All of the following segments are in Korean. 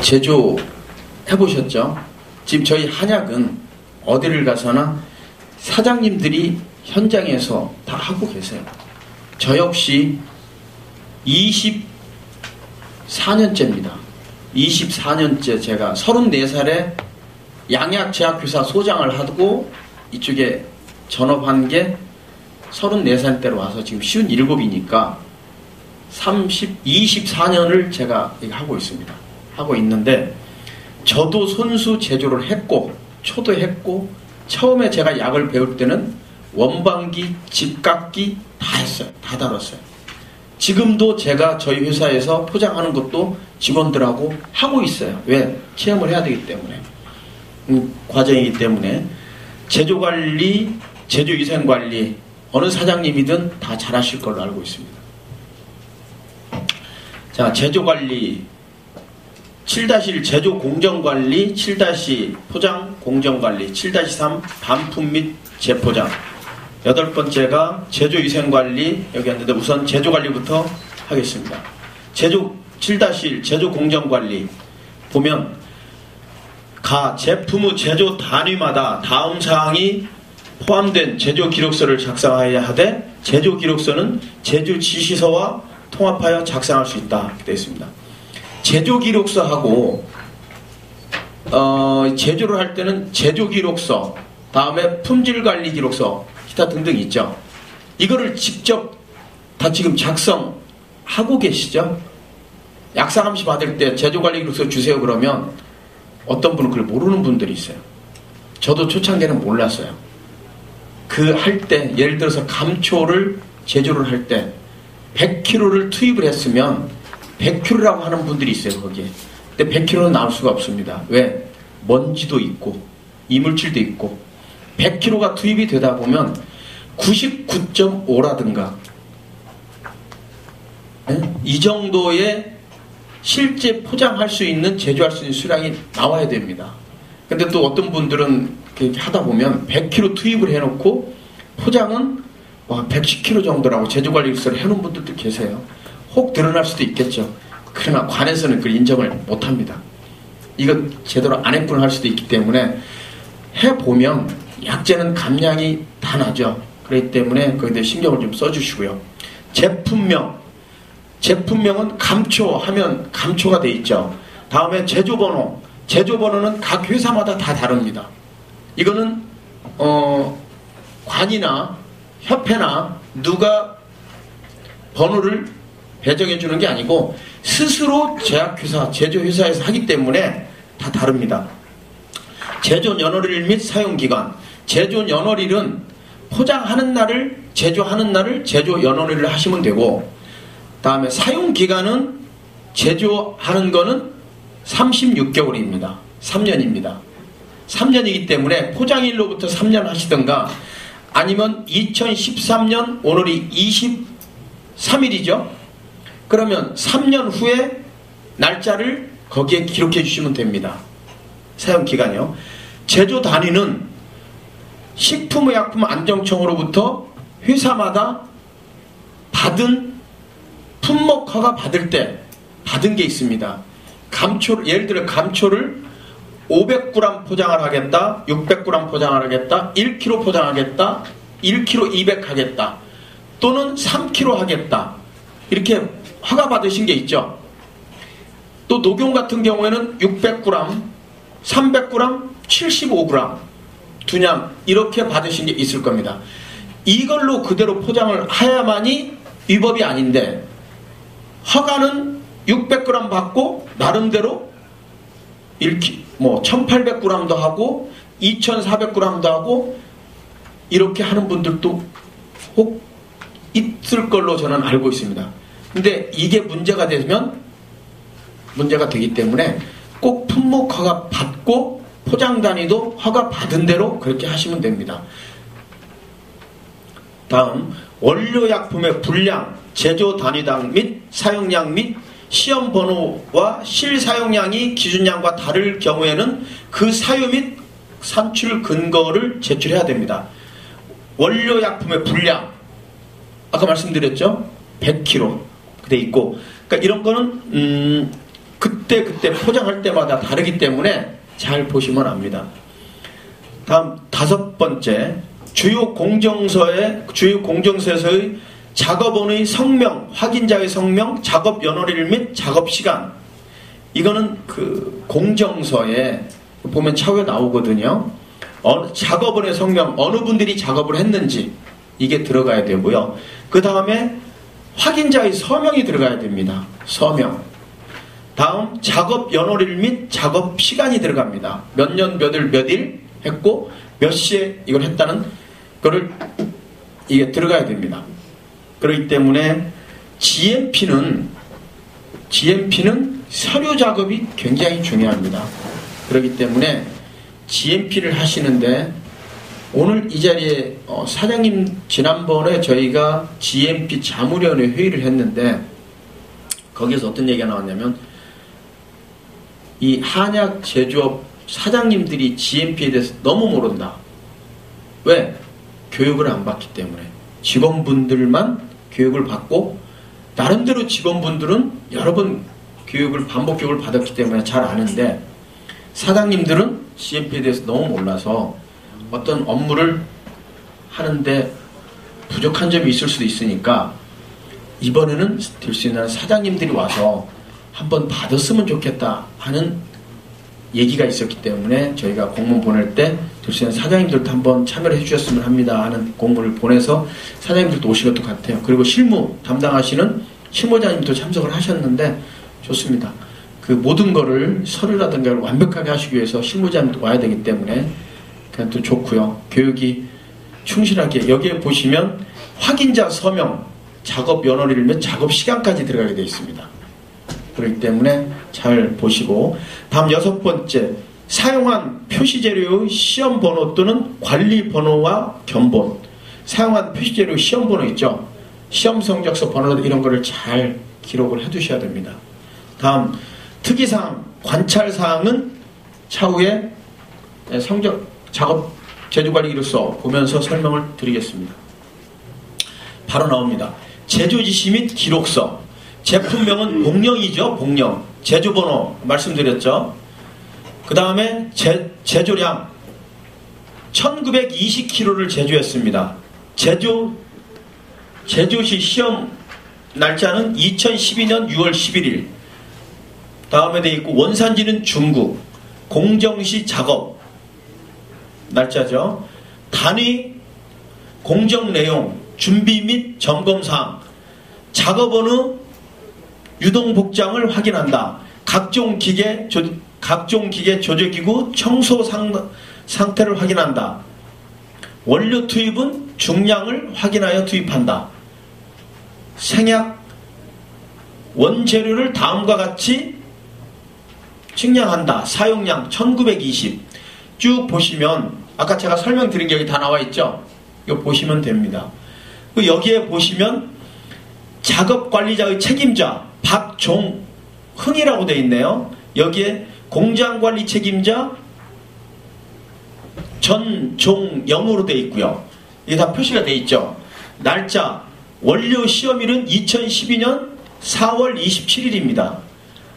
제조해보셨죠? 지금 저희 한약은 어디를 가서나 사장님들이 현장에서 다 하고 계세요. 저 역시 24년째입니다. 24년째 제가 34살에 양약제약회사 소장을 하고 이쪽에 전업한 게 34살 때로 와서 지금 57이니까 24년을 제가 하고 있습니다. 하고 있는데 저도 손수 제조를 했고 초도했고 처음에 제가 약을 배울 때는 원방기, 직각기 다 했어요. 다 다뤘어요. 지금도 제가 저희 회사에서 포장하는 것도 직원들하고 하고 있어요. 왜? 체험을 해야 되기 때문에. 과정이기 때문에 제조관리, 제조위생관리 어느 사장님이든 다 잘하실 걸로 알고 있습니다. 자, 제조관리 7-1 제조공정관리, 7- 포장 공정관리, 7-3 반품 및 재포장. 8번째가 제조위생관리 여기 왔는데 우선 제조관리부터 하겠습니다. 7-1 제조공정관리 보면 제품의 제조 단위마다 다음 사항이 포함된 제조기록서를 작성하여야 하되 제조기록서는 제조지시서와 통합하여 작성할 수 있다 이렇게 되어 있습니다. 제조기록서하고 제조를 할 때는 제조기록서 다음에 품질관리기록서 기타 등등 있죠. 이거를 직접 다 지금 작성하고 계시죠? 약사감시 받을 때 제조관리기록서 주세요 그러면 어떤 분은 그걸 모르는 분들이 있어요. 저도 초창기에는 몰랐어요. 그 할 때 예를 들어서 감초를 제조를 할 때 100kg를 투입을 했으면 100kg라고 하는 분들이 있어요 거기에. 근데 100kg는 나올 수가 없습니다. 왜? 먼지도 있고 이물질도 있고 100kg가 투입이 되다 보면 99.5라든가 이 정도의 실제 포장할 수 있는 제조할 수 있는 수량이 나와야 됩니다. 근데 또 어떤 분들은 이렇게 하다 보면 100kg 투입을 해놓고 포장은 110kg 정도라고 제조관리서를 해놓은 분들도 계세요. 혹 드러날 수도 있겠죠. 그러나 관에서는 그걸 인정을 못합니다. 이거 제대로 안 했구나 할 수도 있기 때문에 해보면 약재는 감량이 다 나죠. 그렇기 때문에 거기에 신경을 좀 써주시고요. 제품명은 감초 하면 감초가 돼 있죠. 다음에 제조번호. 제조번호는 각 회사마다 다 다릅니다. 이거는 관이나 협회나 누가 번호를 배정해 주는 게 아니고 스스로 제약회사, 제조회사에서 하기 때문에 다 다릅니다. 제조연월일 및 사용기간. 제조연월일은 포장하는 날을 제조하는 날을 제조연월일을 하시면 되고 다음에 사용기간은 제조하는 거는 36개월입니다. 3년입니다. 3년이기 때문에 포장일로부터 3년 하시던가 아니면 2013년 오늘이 23일이죠. 그러면 3년 후에 날짜를 거기에 기록해 주시면 됩니다. 사용기간이요. 제조 단위는 식품의약품안정청으로부터 회사마다 받은 품목 허가 받을 때 받은 게 있습니다. 예를 들어 감초를 500g 포장을 하겠다, 600g 포장을 하겠다, 1kg 포장하겠다, 1kg 200 하겠다, 또는 3kg 하겠다. 이렇게 허가 받으신 게 있죠. 또 녹용 같은 경우에는 600g, 300g, 75g 두냥 이렇게 받으신 게 있을 겁니다. 이걸로 그대로 포장을 해야만이 위법이 아닌데 허가는 600g 받고 나름대로 1800g도 하고 2400g도 하고 이렇게 하는 분들도 혹 있을 걸로 저는 알고 있습니다. 근데 이게 문제가 되면 문제가 되기 때문에 꼭 품목 허가 받고 포장 단위도 허가 받은 대로 그렇게 하시면 됩니다. 다음 원료약품의 분량, 제조 단위당 및 사용량 및 시험 번호와 실사용량이 기준량과 다를 경우에는 그 사유 및 산출 근거를 제출해야 됩니다. 원료약품의 분량 아까 말씀드렸죠? 100kg 돼 있고 그러니까 이런 거는 그때 포장할 때마다 다르기 때문에 잘 보시면 압니다. 다음 5번째, 주요 공정서에서의 작업원의 성명, 확인자의 성명, 작업 연월일 및 작업 시간. 이거는 그 공정서에 보면 차후에 나오거든요. 작업원의 성명, 어느 분들이 작업을 했는지 이게 들어가야 되고요. 그 다음에 확인자의 서명이 들어가야 됩니다. 서명. 다음 작업 연월일 및 작업 시간이 들어갑니다. 몇 년 몇 일 했고 몇 시에 이걸 했다는 거를 이게 들어가야 됩니다. 그렇기 때문에 GMP는 서류 작업이 굉장히 중요합니다. 그렇기 때문에 GMP를 하시는데 오늘 이 자리에 사장님 지난번에 저희가 GMP 자문위원회 회의를 했는데 거기에서 어떤 얘기가 나왔냐면 이 한약 제조업 사장님들이 GMP에 대해서 너무 모른다. 왜? 교육을 안 받기 때문에. 직원분들만 교육을 받고 나름대로 직원분들은 여러 번 반복 교육을 받았기 때문에 잘 아는데 사장님들은 GMP에 대해서 너무 몰라서 어떤 업무를 하는데 부족한 점이 있을 수도 있으니까 이번에는 될 수 있는 사장님들이 와서 한번 받았으면 좋겠다 하는 얘기가 있었기 때문에 저희가 공문 보낼 때 될 수 있는 사장님들도 한번 참여를 해주셨으면 합니다 하는 공문을 보내서 사장님들도 오실 것도 같아요. 그리고 실무 담당하시는 실무자님도 참석을 하셨는데 좋습니다. 그 모든 거를 서류라든가 완벽하게 하시기 위해서 실무자님도 와야 되기 때문에 그냥 또 좋고요. 교육이 충실하게 여기에 보시면 확인자 서명, 작업 연월일 및 작업 시간까지 들어가게 되어 있습니다. 그렇기 때문에 잘 보시고 다음 6번째, 사용한 표시재료의 시험번호 또는 관리번호와 견본. 사용한 표시재료의 시험번호 있죠. 시험 성적서 번호 이런 거를 잘 기록을 해 두셔야 됩니다. 다음 특이사항, 관찰사항은 차후에 성적 작업 제조관리 이로써 보면서 설명을 드리겠습니다. 바로 나옵니다. 제조지시 및 기록서. 제품명은 복령이죠. 복령. 제조번호 말씀드렸죠. 그 다음에 제조량 1920kg를 제조했습니다. 제조시 시험 날짜는 2012년 6월 11일 다음에 되어 있고 원산지는 중국. 공정시 작업 날짜죠. 단위, 공정 내용, 준비 및 점검사항, 작업원의 유동 복장을 확인한다. 각종 기계 조제기구 청소 상태를 확인한다. 원료 투입은 중량을 확인하여 투입한다. 생약 원재료를 다음과 같이 측량한다. 사용량 1920. 쭉 보시면 아까 제가 설명드린 게 여기 다 나와 있죠. 이거 보시면 됩니다. 여기에 보시면 작업관리자의 책임자 박종흥이라고 되어 있네요. 여기에 공장관리 책임자 전종영으로 되어 있고요. 이게 다 표시가 되어 있죠. 날짜 원료 시험일은 2012년 4월 27일입니다.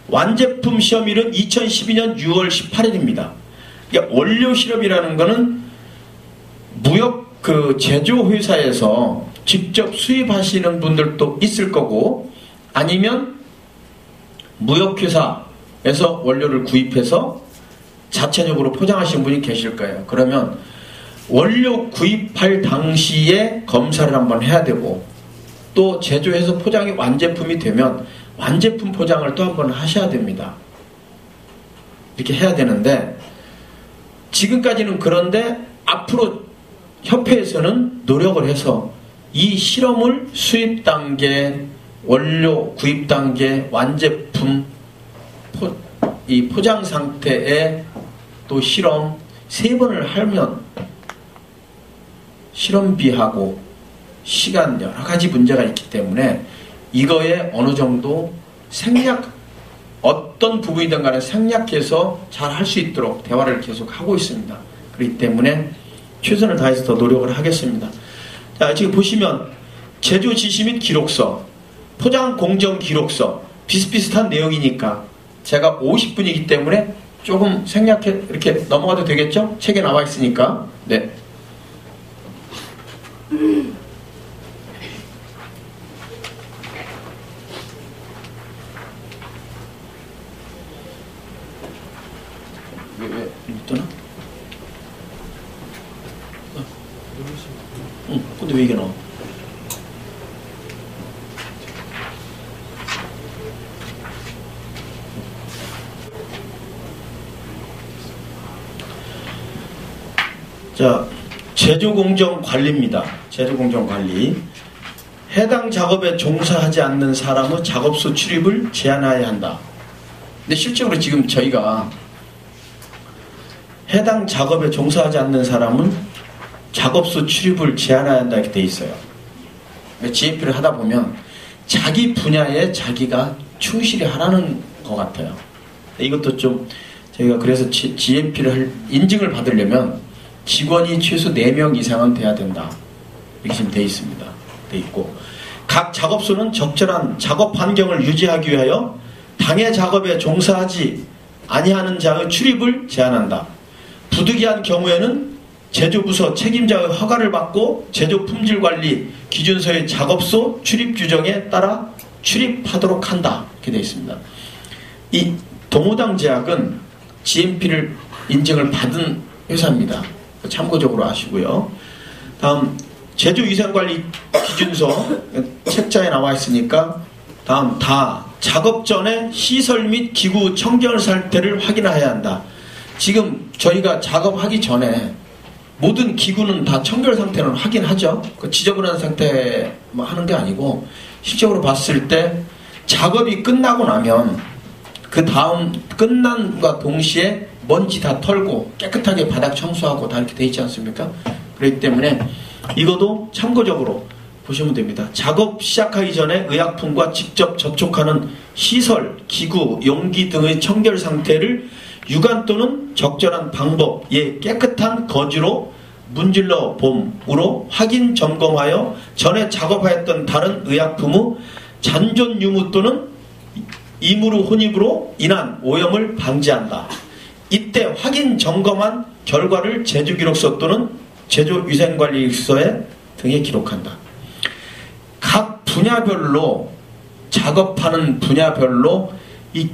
완제품 시험일은 2012년 6월 18일입니다. 그러니까 원료 실험이라는 거는 무역 제조회사에서 직접 수입하시는 분들도 있을 거고 아니면 무역회사에서 원료를 구입해서 자체적으로 포장하시는 분이 계실 거예요. 그러면 원료 구입할 당시에 검사를 한번 해야 되고 또 제조해서 포장이 완제품이 되면 완제품 포장을 또 한번 하셔야 됩니다. 이렇게 해야 되는데 지금까지는 그런데 앞으로 협회에서는 노력을 해서 이 실험을 수입 단계, 원료 구입 단계, 완제품 이 포장 상태에 또 실험 3번을 하면 실험비하고 시간 여러 가지 문제가 있기 때문에 이거에 어느 정도 어떤 부분이든 간에 생략해서 잘 할 수 있도록 대화를 계속 하고 있습니다. 그렇기 때문에 최선을 다해서 더 노력을 하겠습니다. 자, 지금 보시면 제조 지시 및 기록서, 포장 공정 기록서 비슷비슷한 내용이니까 제가 50분이기 때문에 조금 생략해 이렇게 넘어가도 되겠죠? 책에 나와 있으니까. 네. 왜 떠나? 응, 근데 왜 이게 나와? 자, 제조공정 관리입니다. 제조공정 관리. 해당 작업에 종사하지 않는 사람의 작업소 출입을 제한해야 한다. 근데 실제로 지금 저희가 해당 작업에 종사하지 않는 사람은 작업소 출입을 제한해야 한다 이렇게 돼 있어요. GMP를 하다 보면 자기 분야에 자기가 충실히 하라는 것 같아요. 이것도 좀 저희가 그래서 GMP를 인증을 받으려면 직원이 최소 4명 이상은 돼야 된다. 이렇게 지금 돼 있습니다. 돼 있고 각 작업소는 적절한 작업 환경을 유지하기 위하여 당해 작업에 종사하지 아니하는 자의 출입을 제한한다. 부득이한 경우에는 제조부서 책임자의 허가를 받고 제조품질관리 기준서의 작업소 출입 규정에 따라 출입하도록 한다. 이렇게 되어 있습니다. 이 동호당 제약은 GMP를 인증을 받은 회사입니다. 참고적으로 아시고요. 다음 제조위생관리 기준서 책자에 나와 있으니까 다음 다 작업 전에 시설 및 기구 청결 상태를 확인해야 한다. 지금 저희가 작업하기 전에 모든 기구는 다 청결 상태는 확인하죠. 지저분한 상태 뭐 하는 게 아니고 실적으로 봤을 때 작업이 끝나고 나면 그 다음 끝난과 동시에 먼지 다 털고 깨끗하게 바닥 청소하고 다 이렇게 돼 있지 않습니까? 그렇기 때문에 이것도 참고적으로 보시면 됩니다. 작업 시작하기 전에 의약품과 직접 접촉하는 시설, 기구, 용기 등의 청결 상태를 유관 또는 적절한 방법, 깨끗한 거즈로 문질러 봄으로 확인 점검하여 전에 작업하였던 다른 의약품의 잔존 유무 또는 이무르 혼입으로 인한 오염을 방지한다. 이때 확인 점검한 결과를 제조기록서 또는 제조위생관리서에 등에 기록한다. 각 분야별로 작업하는 분야별로 이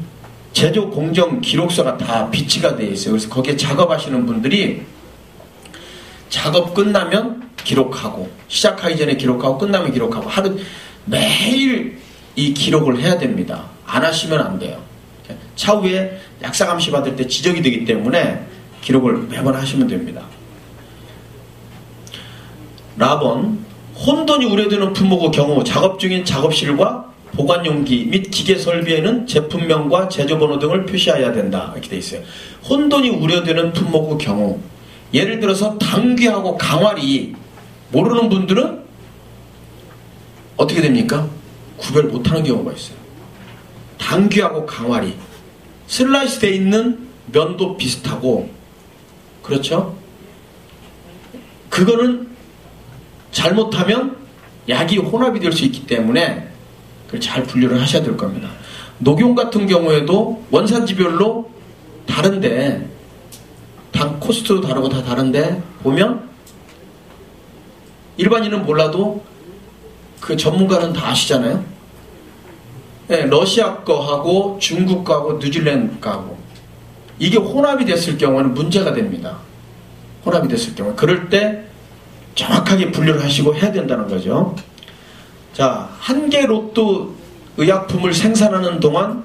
제조공정 기록서가 다 비치가 되어 있어요. 그래서 거기에 작업하시는 분들이 작업 끝나면 기록하고 시작하기 전에 기록하고 끝나면 기록하고 하루 매일 이 기록을 해야 됩니다. 안 하시면 안 돼요. 차후에 약사감시 받을 때 지적이 되기 때문에 기록을 매번 하시면 됩니다. 라번 혼돈이 우려되는 품목의 경우 작업 중인 작업실과 보관용기 및 기계 설비에는 제품명과 제조번호 등을 표시해야 된다. 이렇게 되어 있어요. 혼돈이 우려되는 품목의 경우 예를 들어서 당귀하고 강화리 모르는 분들은 어떻게 됩니까? 구별 못하는 경우가 있어요. 당귀하고 강화리 슬라이스 되어 있는 면도 비슷하고 그렇죠? 그거는 잘못하면 약이 혼합이 될 수 있기 때문에 그걸 잘 분류를 하셔야 될 겁니다. 녹용 같은 경우에도 원산지별로 다른데 당 코스트도 다르고 다 다른데 보면 일반인은 몰라도 그 전문가는 다 아시잖아요. 네, 러시아 거하고 중국 거하고 뉴질랜드 거하고 이게 혼합이 됐을 경우는 문제가 됩니다. 혼합이 됐을 경우 그럴 때 정확하게 분류를 하시고 해야 된다는 거죠. 자, 한 개 로또 의약품을 생산하는 동안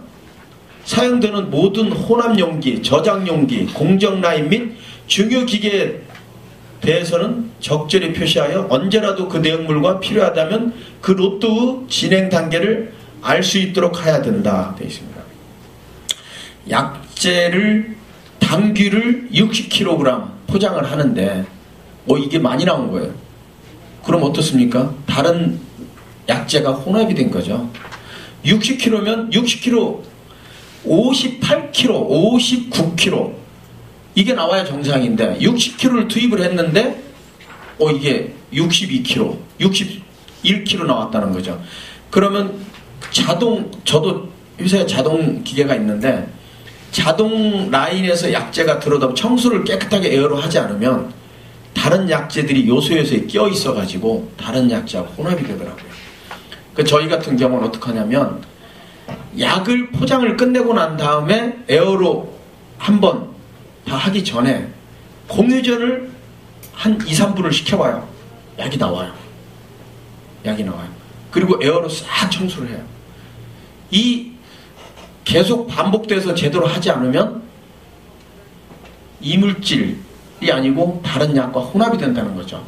사용되는 모든 혼합용기, 저장용기, 공정라인 및 중요기계에 대해서는 적절히 표시하여 언제라도 그 내용물과 필요하다면 그 로또의 진행 단계를 알 수 있도록 해야 된다 되어 있습니다. 약재를 당귀를 60kg 포장을 하는데 이게 많이 나온 거예요. 그럼 어떻습니까? 다른 약재가 혼합이 된 거죠. 60kg면 60kg, 58kg, 59kg 이게 나와야 정상인데 60kg를 투입을 했는데 이게 62kg, 61kg 나왔다는 거죠. 그러면 저도 회사에 자동 기계가 있는데 자동 라인에서 약재가 들어오다 청소를 깨끗하게 에어로 하지 않으면 다른 약재들이 요소요소에 껴 있어가지고 다른 약재하고 혼합이 되더라고요. 그 저희 같은 경우는 어떻게 하냐면 약을 포장을 끝내고 난 다음에 에어로 한번 다 하기 전에 공유전을 한 2, 3분을 시켜봐요. 약이 나와요. 약이 나와요. 그리고 에어로 싹 청소를 해요. 이 계속 반복돼서 제대로 하지 않으면 이물질이 아니고 다른 약과 혼합이 된다는 거죠.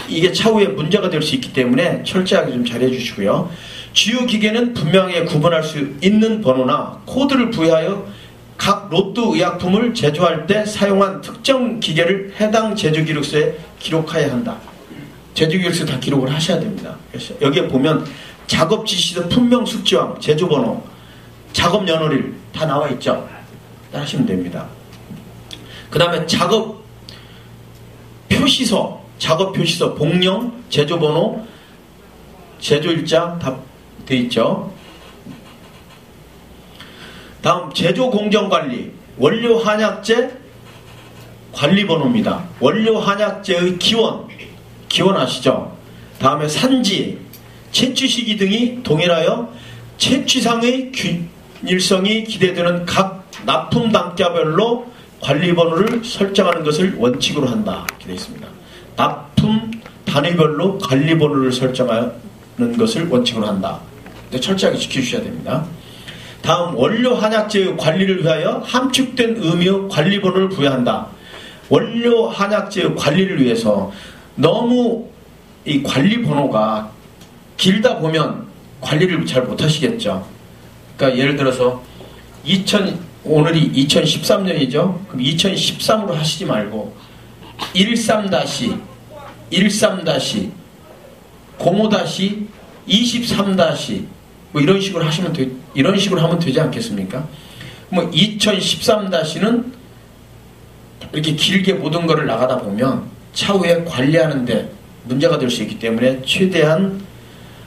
이게 차후에 문제가 될 수 있기 때문에 철저하게 좀 잘해 주시고요. 주요 기계는 분명하게 구분할 수 있는 번호나 코드를 부여하여 각 로또 의약품을 제조할 때 사용한 특정 기계를 해당 제조기록서에 기록해야 한다. 제조기록서에 다 기록을 하셔야 됩니다. 그래서 여기에 보면 작업 지시서 품명 숙지왕, 제조번호, 작업 연월일 다 나와 있죠. 하시면 됩니다. 그 다음에 작업 표시서, 복령, 제조번호, 제조일자 다 돼 있죠. 다음 제조공정관리, 원료 한약재 관리번호입니다. 원료 한약재의 기원 아시죠? 다음에 산지, 채취 시기 등이 동일하여 채취상의 균일성이 기대되는 각 납품 단가별로 관리번호를 설정하는 것을 원칙으로 한다. 이렇게 되어 있습니다. 납품 단위별로 관리번호를 설정하는 것을 원칙으로 한다. 철저하게 지켜주셔야 됩니다. 다음 원료 한약재의 관리를 위하여 함축된 의미의 관리번호를 부여한다. 원료 한약재의 관리를 위해서 너무 이 관리번호가 길다 보면 관리를 잘 못하시겠죠. 그러니까 예를 들어서 오늘이 2013년이죠. 그럼 2013으로 하시지 말고 13 05 23 뭐 이런 식으로 하면 되지 않겠습니까? 뭐 2013-는 이렇게 길게 모든 거를 나가다 보면 차후에 관리하는데 문제가 될 수 있기 때문에 최대한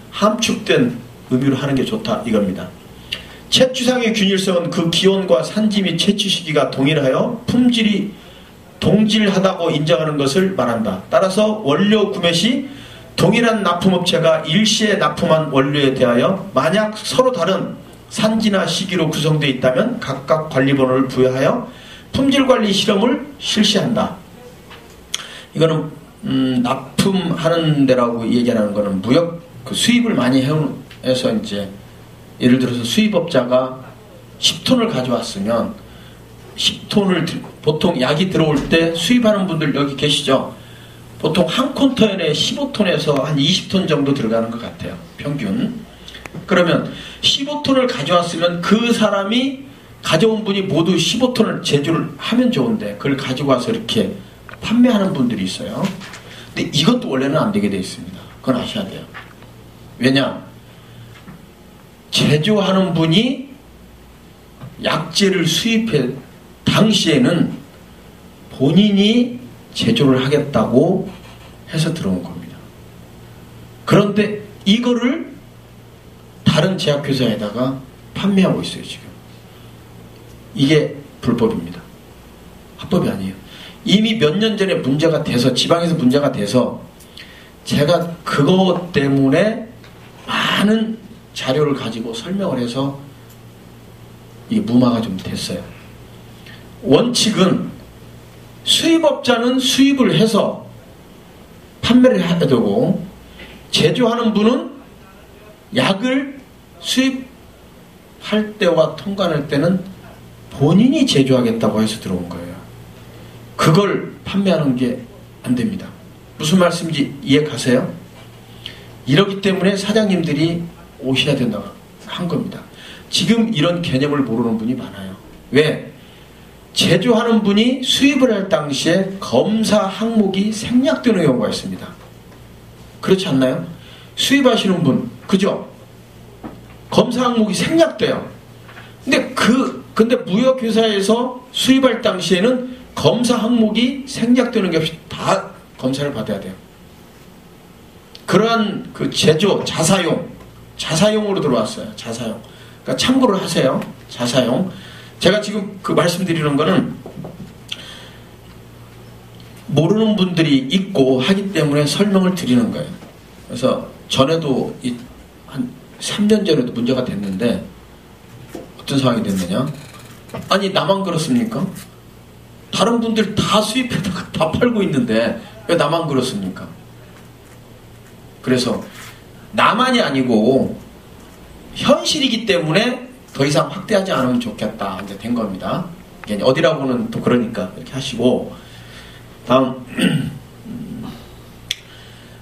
함축된 의미로 하는 게 좋다 이겁니다. 채취상의 균일성은 그 기온과 산지 및 채취 시기가 동일하여 품질이 동질하다고 인정하는 것을 말한다. 따라서 원료 구매 시 동일한 납품업체가 일시에 납품한 원료에 대하여 만약 서로 다른 산지나 시기로 구성되어 있다면 각각 관리번호를 부여하여 품질관리 실험을 실시한다. 이거는 납품하는 데라고 얘기하는 거는 무역 수입을 많이 해서 이제 예를 들어서 수입업자가 10톤을 가져왔으면 10톤을 보통 약이 들어올 때 수입하는 분들 여기 계시죠? 보통 한 콘테이너에 15톤에서 한 20톤 정도 들어가는 것 같아요. 평균. 그러면 15톤을 가져왔으면 그 사람이 가져온 분이 모두 15톤을 제조를 하면 좋은데 그걸 가지고 와서 이렇게 판매하는 분들이 있어요. 근데 이것도 원래는 안 되게 돼 있습니다. 그건 아셔야 돼요. 왜냐? 제조하는 분이 약재를 수입해 당시에는 본인이 제조를 하겠다고 해서 들어온 겁니다. 그런데 이거를 다른 제약회사에다가 판매하고 있어요, 지금. 이게 불법입니다. 합법이 아니에요. 이미 몇 년 전에 문제가 돼서, 지방에서 문제가 돼서 제가 그것 때문에 많은 자료를 가지고 설명을 해서 이게 무마가 좀 됐어요. 원칙은 수입업자는 수입을 해서 판매를 해야 되고 제조하는 분은 약을 수입할 때와 통관할 때는 본인이 제조하겠다고 해서 들어온 거예요. 그걸 판매하는 게 안 됩니다. 무슨 말씀인지 이해 가세요? 이러기 때문에 사장님들이 오셔야 된다고 한 겁니다. 지금 이런 개념을 모르는 분이 많아요. 왜? 제조하는 분이 수입을 할 당시에 검사 항목이 생략되는 경우가 있습니다. 그렇지 않나요? 수입하시는 분, 그죠? 검사 항목이 생략돼요. 근데 무역회사에서 수입할 당시에는 검사 항목이 생략되는 게 없이 다 검사를 받아야 돼요. 그러한 그 제조, 자사용으로 들어왔어요. 자사용. 그러니까 참고를 하세요. 자사용. 제가 지금 그 말씀드리는 거는 모르는 분들이 있고 하기 때문에 설명을 드리는 거예요. 그래서 전에도 한 3년 전에도 문제가 됐는데 어떤 상황이 됐느냐? 아니 나만 그렇습니까? 다른 분들 다 수입해다가 다 팔고 있는데 왜 나만 그렇습니까? 그래서 나만이 아니고 현실이기 때문에 더 이상 확대하지 않으면 좋겠다 이제 된 겁니다. 어디라고는 또 그러니까 이렇게 하시고 다음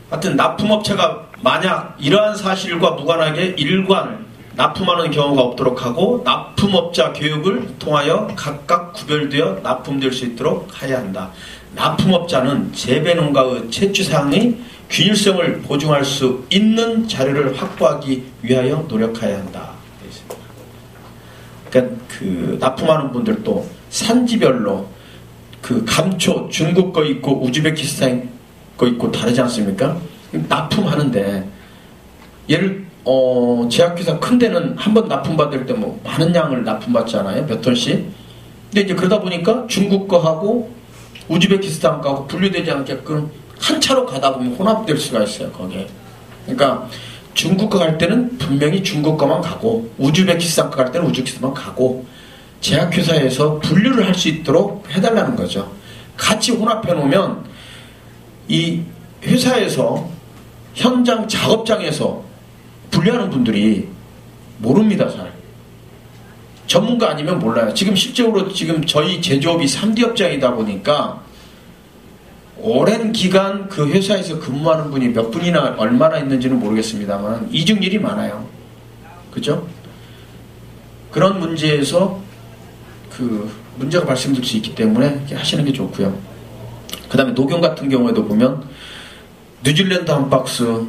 하여튼 납품업체가 만약 이러한 사실과 무관하게 일관 납품하는 경우가 없도록 하고 납품업자 교육을 통하여 각각 구별되어 납품될 수 있도록 해야 한다. 납품업자는 재배농가의 채취사항의 균일성을 보증할 수 있는 자료를 확보하기 위하여 노력해야 한다. 그러니까 그 납품하는 분들도 산지별로 그 감초 중국 거 있고 우즈베키스탄 거 있고 다르지 않습니까? 납품하는데 얘를 제약회사 큰 데는 한 번 납품받을 때 뭐 많은 양을 납품받잖아요. 몇 톤씩. 근데 이제 그러다 보니까 중국 거하고 우즈베키스탄 거하고 분류되지 않게끔 한 차로 가다 보면 혼합될 수가 있어요. 거기에. 그러니까 중국 거 갈 때는 분명히 중국 거만 가고 우즈베키스탄 거 갈 때는 우즈베키스탄만 가고 제약회사에서 분류를 할 수 있도록 해달라는 거죠. 같이 혼합해 놓으면 이 회사에서 현장 작업장에서 분류하는 분들이 모릅니다. 잘 전문가 아니면 몰라요. 지금 실제로 지금 저희 제조업이 3D 업장이다 보니까 오랜 기간 그 회사에서 근무하는 분이 몇 분이나 얼마나 있는지는 모르겠습니다만 이중일이 많아요. 그죠? 그런 문제에서 그 문제가 발생될 수 있기 때문에 이렇게 하시는 게 좋고요. 그 다음에 녹용 같은 경우에도 보면 뉴질랜드 한 박스,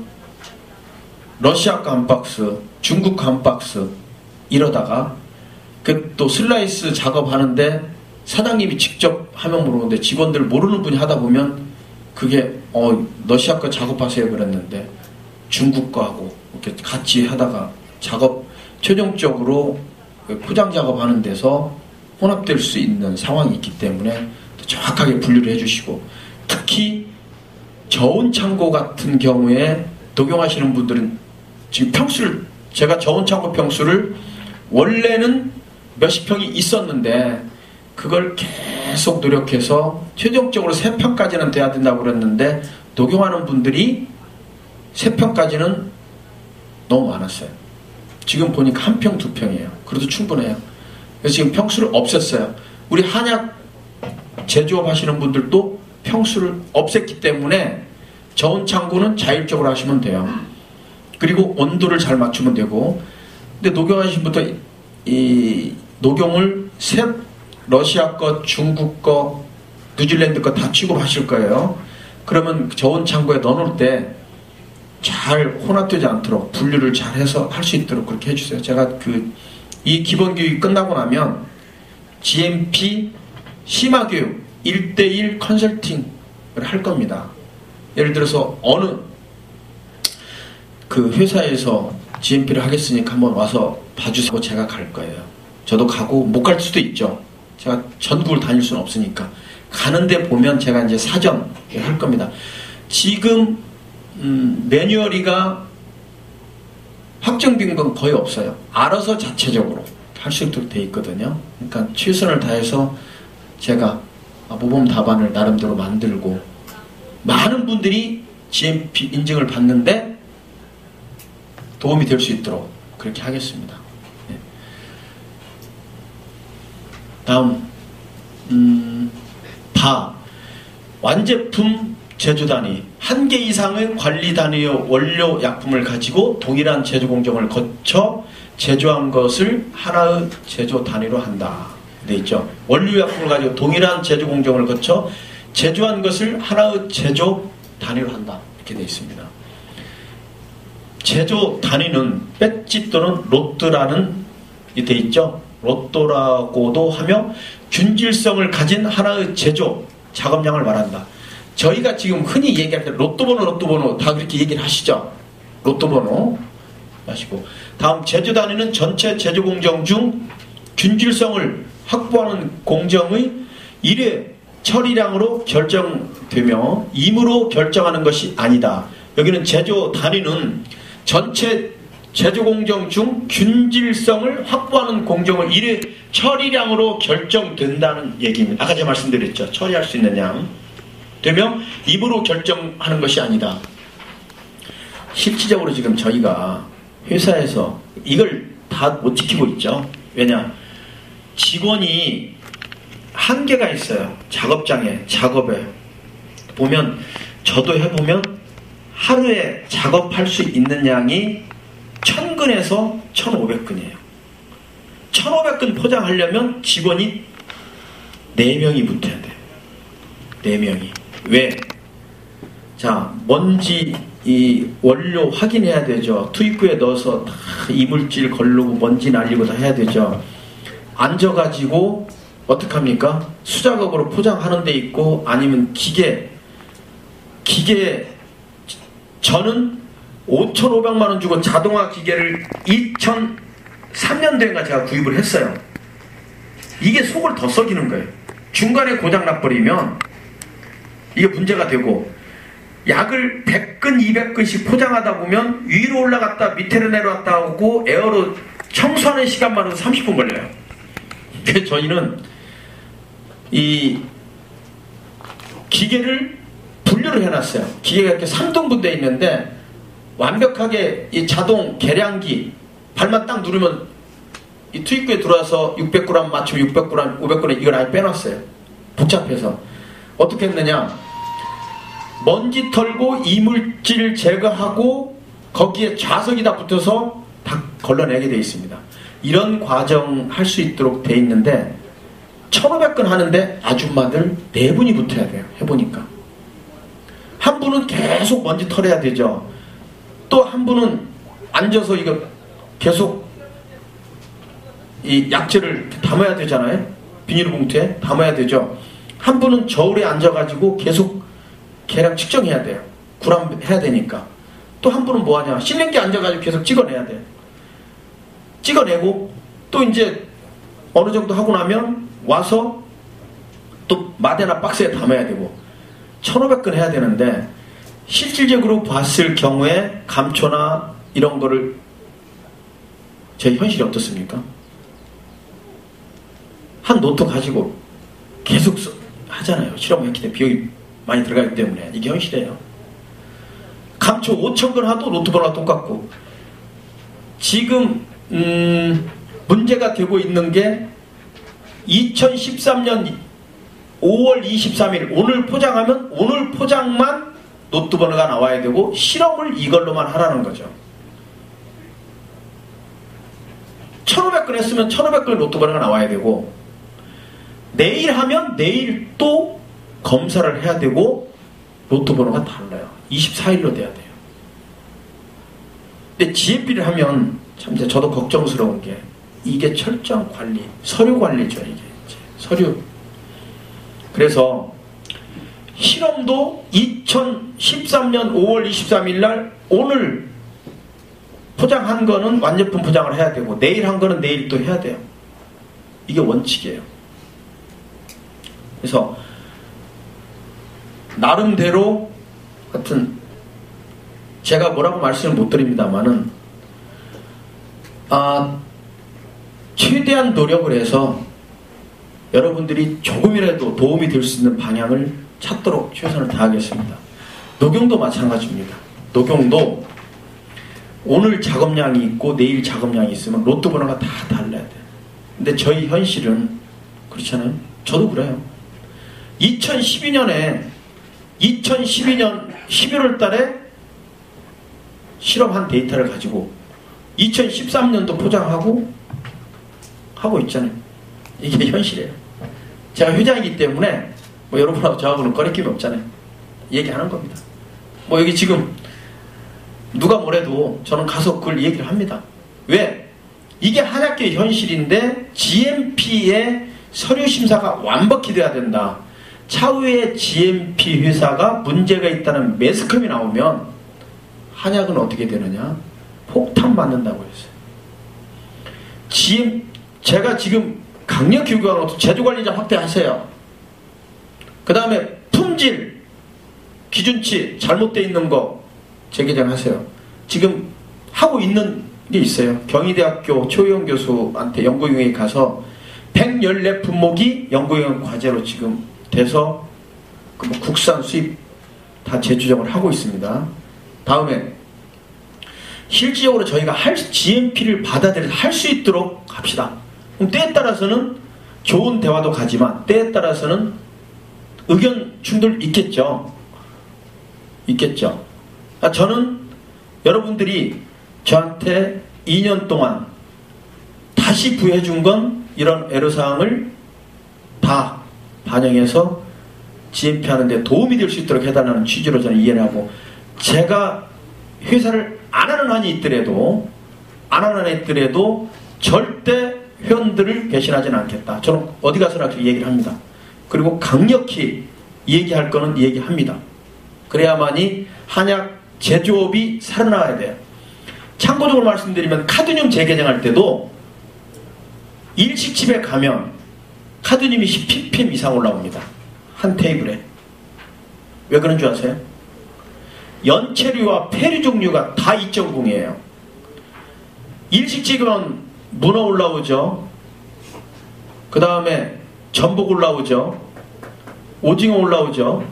러시아 거 한 박스, 중국 거 한 박스 이러다가 그 또 슬라이스 작업하는데 사장님이 직접 하면 모르는데 직원들 모르는 분이 하다 보면 그게 러시아 거 작업하세요 그랬는데 중국 거 하고 이렇게 같이 하다가 작업 최종적으로 포장 작업하는 데서 혼합될 수 있는 상황이 있기 때문에 정확하게 분류를 해주시고 특히 저온 창고 같은 경우에 녹용하시는 분들은 지금 평수를 제가 저온 창고 평수를 원래는 몇십 평이 있었는데 그걸 계속 노력해서 최종적으로 3평까지는 돼야 된다고 그랬는데 녹용하는 분들이 3평까지는 너무 많았어요. 지금 보니까 1평, 2평이에요. 그래도 충분해요. 그래서 지금 평수를 없앴어요. 우리 한약 제조업 하시는 분들도 평수를 없앴기 때문에 저온 창고는 자율적으로 하시면 돼요. 그리고 온도를 잘 맞추면 되고 근데 녹용하신 분부터 이 녹용을 러시아 거, 중국 거, 뉴질랜드 거 다 취급하실 거예요. 그러면 저온 창고에 넣어놓을 때 잘 혼합되지 않도록 분류를 잘 해서 할 수 있도록 그렇게 해주세요. 제가 이 기본 교육이 끝나고 나면 GMP 심화 교육 1:1 컨설팅을 할 겁니다. 예를 들어서 어느 그 회사에서 GMP를 하겠으니까 한번 와서 봐주세요. 제가 갈 거예요. 저도 가고 못 갈 수도 있죠. 제가 전국을 다닐 수는 없으니까 가는데 보면 제가 이제 사전을 할 겁니다. 지금 매뉴얼이가 확정된 건 거의 없어요. 알아서 자체적으로 할 수 있도록 돼 있거든요. 그러니까 최선을 다해서 제가 모범 답안을 나름대로 만들고 많은 분들이 GMP 인증을 받는데 도움이 될 수 있도록 그렇게 하겠습니다. 네. 다음 완제품 제조단위 1개 이상의 관리단위의 원료 약품을 가지고 동일한 제조 공정을 거쳐 제조한 것을 하나의 제조 단위로 한다. 돼 있죠. 원료 약품을 가지고 동일한 제조 공정을 거쳐 제조한 것을 하나의 제조 단위로 한다. 이렇게 돼 있습니다. 제조 단위는 배지 또는 로트라는 돼 있죠. 로또라고도 하며 균질성을 가진 하나의 제조 작업량을 말한다. 저희가 지금 흔히 얘기할 때 로또 번호 다 그렇게 얘기를 하시죠. 로또 번호. 하시고, 다음 제조 단위는 전체 제조 공정 중 균질성을 확보하는 공정의 일회 처리량으로 결정되며 임으로 결정하는 것이 아니다. 여기는 제조 단위는 전체 제조 공정 중 균질성을 확보하는 공정을 일회 처리량으로 결정된다는 얘기입니다. 아까 제가 말씀드렸죠. 처리할 수 있는 양 되며 임으로 결정하는 것이 아니다. 실질적으로 지금 저희가 회사에서 이걸 다 못 지키고 있죠. 왜냐? 직원이 한계가 있어요. 작업장에, 작업에. 보면, 저도 해보면 하루에 작업할 수 있는 양이 1000근에서 1500근이에요. 1500근 포장하려면 직원이 4명이 붙어야 돼요. 4명이. 왜? 자, 먼지, 이 원료 확인해야 되죠. 투입구에 넣어서 다 이물질 걸르고 먼지 날리고 다 해야 되죠. 앉아가지고 어떡합니까? 수작업으로 포장하는 데 있고, 아니면 기계 저는 5,500만원 주고 자동화 기계를 2003년도인가 제가 구입을 했어요. 이게 속을 더 썩이는 거예요. 중간에 고장 나버리면 이게 문제가 되고, 약을 100근, 200근씩 포장하다 보면 위로 올라갔다 밑으로 내려왔다 하고 에어로 청소하는 시간만 해도 30분 걸려요. 그래서 저희는 이 기계를 분류를 해놨어요. 기계가 이렇게 3등분되어 있는데 완벽하게 이 자동 계량기 발만 딱 누르면 이 투입구에 들어와서 600g 맞추면 600g, 500g 이걸 아예 빼놨어요. 복잡해서. 어떻게 했느냐? 먼지 털고 이물질 제거하고 거기에 자석이 다 붙어서 다 걸러내게 되어 있습니다. 이런 과정 할 수 있도록 되어 있는데 1500건 하는데 아줌마들 4분이 붙어야 돼요. 해보니까. 한 분은 계속 먼지 털어야 되죠. 또 한 분은 앉아서 이거 계속 이 약재를 담아야 되잖아요. 비닐봉투에 담아야 되죠. 한 분은 저울에 앉아가지고 계속 계량 측정해야 돼요. 구람해야 되니까. 또 한 분은 뭐하냐? 실링기 앉아가지고 계속 찍어내야 돼요. 찍어내고 또 이제 어느 정도 하고 나면 와서 또 마대나 박스에 담아야 되고 1500건 해야 되는데 실질적으로 봤을 경우에 감초나 이런 거를 제 현실이 어떻습니까? 한 노트 가지고 계속 하잖아요. 실험했기 때문에 비용이 많이 들어가기 때문에 이게 현실이에요. 감초 5000건 하도 노트번호가 똑같고 지금 문제가 되고 있는 게 2013년 5월 23일 오늘 포장하면 오늘 포장만 노트번호가 나와야 되고 실험을 이걸로만 하라는 거죠. 1500건 했으면 1500건의 노트번호가 나와야 되고 내일 하면 내일 또 검사를 해야 되고 노트번호가 달라요. 24일로 돼야 돼요. 근데 GMP를 하면 참 저도 걱정스러운 게 이게 철저한 관리, 서류 관리죠. 이게 서류. 그래서 실험도 2013년 5월 23일 날 오늘 포장한 거는 완제품 포장을 해야 되고 내일 한 거는 내일 또 해야 돼요. 이게 원칙이에요. 그래서 나름대로 하여튼 제가 뭐라고 말씀을 못 드립니다만은 최대한 노력을 해서 여러분들이 조금이라도 도움이 될 수 있는 방향을 찾도록 최선을 다하겠습니다. 녹용도 마찬가지입니다. 녹용도 오늘 작업량이 있고 내일 작업량이 있으면 로또 번호가 다 달라야 돼요. 근데 저희 현실은 그렇잖아요. 저도 그래요. 2012년 11월 달에 실험한 데이터를 가지고 2013년도 포장하고 하고 있잖아요. 이게 현실이에요. 제가 회장이기 때문에 뭐 여러분하고 저하고는 거리낌이 없잖아요. 얘기하는 겁니다. 뭐 여기 지금 누가 뭐래도 저는 가서 그걸 얘기를 합니다. 왜? 이게 한약계의 현실인데 GMP의 서류 심사가 완벽히 돼야 된다. 차후에 GMP 회사가 문제가 있다는 매스컴이 나오면 한약은 어떻게 되느냐? 폭탄 맞는다고 했어요. 제가 지금 강력히 요구하는 것도 제조관리자 확대하세요. 그 다음에 품질, 기준치 잘못되어 있는 거 재개정하세요. 지금 하고 있는 게 있어요. 경희대학교 최우영 교수한테 연구용역에 가서 114 품목이 연구용 과제로 지금 돼서 국산 수입 다 재조정을 하고 있습니다. 다음에 실질적으로 저희가 GMP를 받아들여서 할 수 있도록 합시다. 그럼 때에 따라서는 좋은 대화도 가지만 때에 따라서는 의견 충돌 있겠죠. 저는 여러분들이 저한테 2년 동안 다시 부여해준 건 이런 애로사항을 다 반영해서 GMP 하는데 도움이 될 수 있도록 해달라는 취지로 저는 이해를 하고, 제가 회사를 안 하는 한이 있더라도 절대 회원들을 배신하지는 않겠다. 저는 어디 가서나 그 얘기를 합니다. 그리고 강력히 얘기할 거는 얘기합니다. 그래야만이 한약 제조업이 살아나야 돼요. 참고적으로 말씀드리면 카드뮴 재개정할 때도 일식집에 가면 카드뮴이 10ppm 이상 올라옵니다. 한 테이블에. 왜 그런 줄 아세요? 연체류와 폐류 종류가 다 2.0이에요. 일식집은 문어 올라오죠. 그 다음에 전복 올라오죠. 오징어 올라오죠.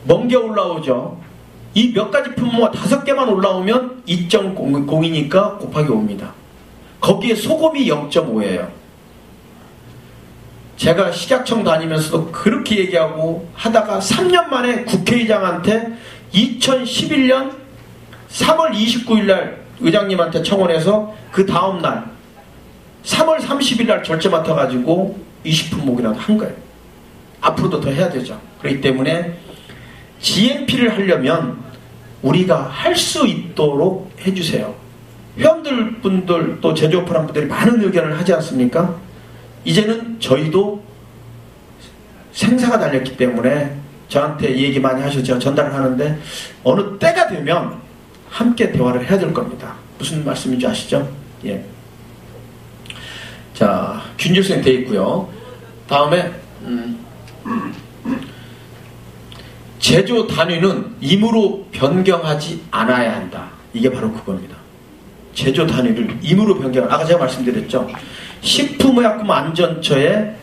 멍게 올라오죠. 이 몇 가지 품목가 5개만 올라오면 2.0이니까 곱하기 5입니다. 거기에 소금이 0.5예요. 제가 식약청 다니면서도 그렇게 얘기하고 하다가 3년 만에 국회의장한테 2011년 3월 29일 날 의장님한테 청원해서 그 다음날 3월 30일 날 결제 맡아가지고 20품목이라도 한 거예요. 앞으로도 더 해야 되죠. 그렇기 때문에 GMP를 하려면 우리가 할 수 있도록 해주세요. 회원들 분들 또 제조업하는 분들이 많은 의견을 하지 않습니까? 이제는 저희도 생사가 달렸기 때문에 저한테 얘기 많이 하셔서 제가 전달을 하는데 어느 때가 되면 함께 대화를 해야 될 겁니다. 무슨 말씀인지 아시죠? 예. 자, 균질성 돼 있고요. 다음에 제조 단위는 임의로 변경하지 않아야 한다. 이게 바로 그겁니다. 제조 단위를 임의로 변경. 아까 제가 말씀드렸죠. 식품의약품 안전처에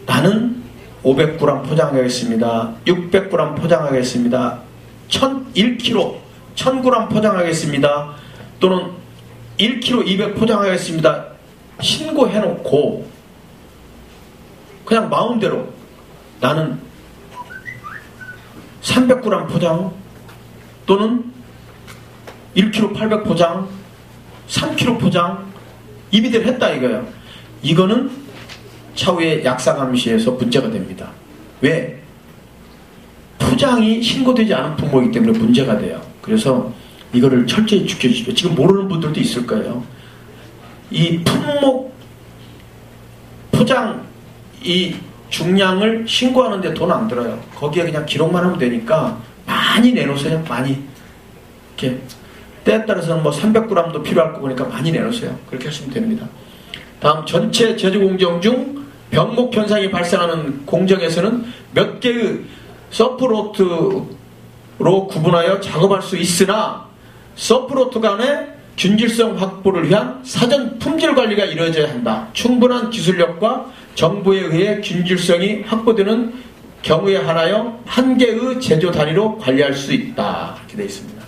나는 500g 포장하겠습니다. 600g 포장하겠습니다. 1kg 1000g 포장하겠습니다. 또는 1kg 200 포장하겠습니다. 신고해놓고 그냥 마음대로 나는 300g 포장 또는 1kg 800 포장 3kg 포장 이미대로 했다 이거예요. 이거는 차후에 약사감시에서 문제가 됩니다. 왜? 포장이 신고되지 않은 품목이기 때문에 문제가 돼요. 그래서 이거를 철저히 지켜주십시오. 지금 모르는 분들도 있을 거예요. 이 품목 포장 이 중량을 신고하는데 돈 안 들어요. 거기에 그냥 기록만 하면 되니까 많이 내놓으세요. 많이 이렇게 때에 따라서는 뭐 300g도 필요할 거 보니까 많이 내놓으세요. 그렇게 하시면 됩니다. 다음 전체 제조 공정 중 병목 현상이 발생하는 공정에서는 몇 개의 서프로트로 구분하여 작업할 수 있으나 서프로트 간의 균질성 확보를 위한 사전 품질 관리가 이루어져야 한다. 충분한 기술력과 정보에 의해 균질성이 확보되는 경우에 한하여 한 개의 제조 단위로 관리할 수 있다. 이렇게 되어 있습니다.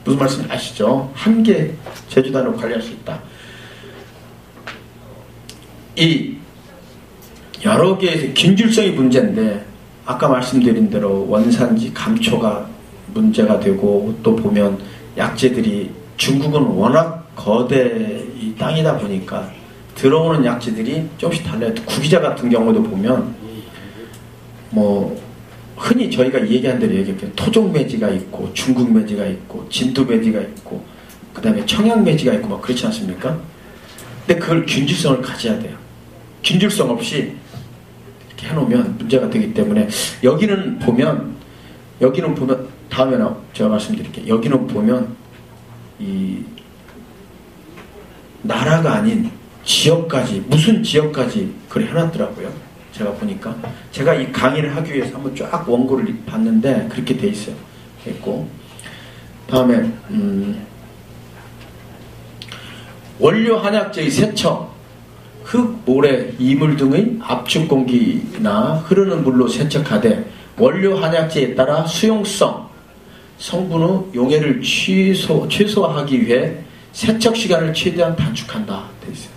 무슨 말씀인지 아시죠? 한 개 제조 단위로 관리할 수 있다. 이 여러 개의 균질성이 문제인데 아까 말씀드린 대로 원산지 감초가 문제가 되고 또 보면 약재들이 중국은 워낙 거대 이 땅이다 보니까 들어오는 약재들이 조금씩 달라요. 구기자 같은 경우도 보면 뭐 흔히 저희가 얘기한 대로 얘기할게요. 토종 매지가 있고 중국 매지가 있고 진도 매지가 있고 그 다음에 청양 매지가 있고 막 그렇지 않습니까? 근데 그걸 균질성을 가져야 돼요. 균질성 없이 이렇게 해놓으면 문제가 되기 때문에 여기는 보면 다음에는 제가 말씀드릴게요. 여기는 보면 이 나라가 아닌 지역까지, 무슨 지역까지 그걸 해놨더라고요. 제가 보니까 제가 이 강의를 하기 위해서 한번 쫙 원고를 봤는데 그렇게 돼 있어요. 했고, 다음에 원료 한약재의 세척, 흙, 모래, 이물 등의 압축 공기나 흐르는 물로 세척하되 원료 한약재에 따라 수용성, 성분의 용해를 최소화하기 위해 세척 시간을 최대한 단축한다 돼 있어요.